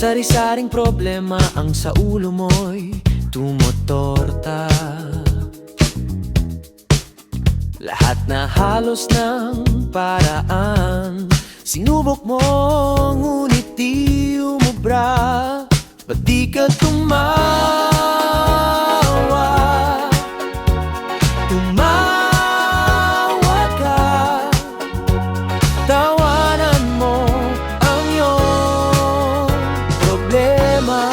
Sari-saring problema ang sa ulo mo'y tumotorta. Lahat na halos ng paraan sinubok mo, ngunit di umubra. Ba't di ka tumawa? Tumawa ka. Tawanan mo ang iyong problema.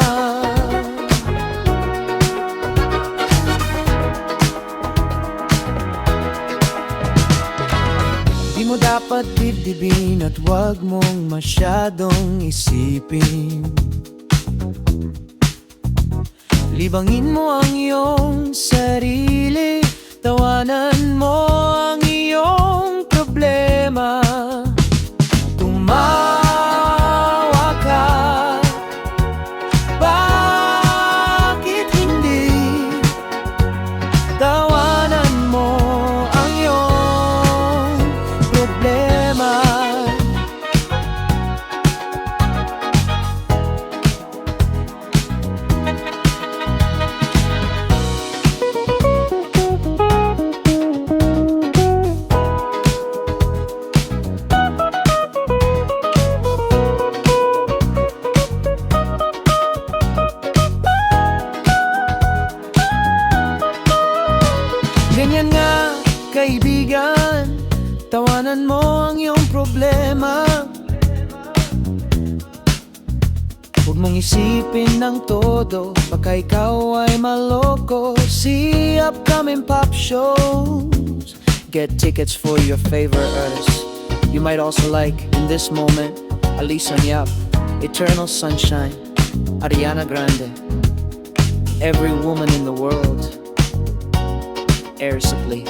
Di mo dapat dibdibin at huwag mong masyadong isipin. Libangin mo ang iyong sarili, tawanan mo ang iyong problema. Tumawa ka, bakit hindi? Tawanan mo ang iyong problema. Ganyan nga, kaibigan, tawanan mo ang iyong problema. Huwag mong isipin ng todo, baka ikaw ay maloko. See upcoming pop shows, get tickets for your favorite artists. You might also like, in this moment, Alisa Yap, Eternal Sunshine, Ariana Grande, Every Woman in the World, Air Supply.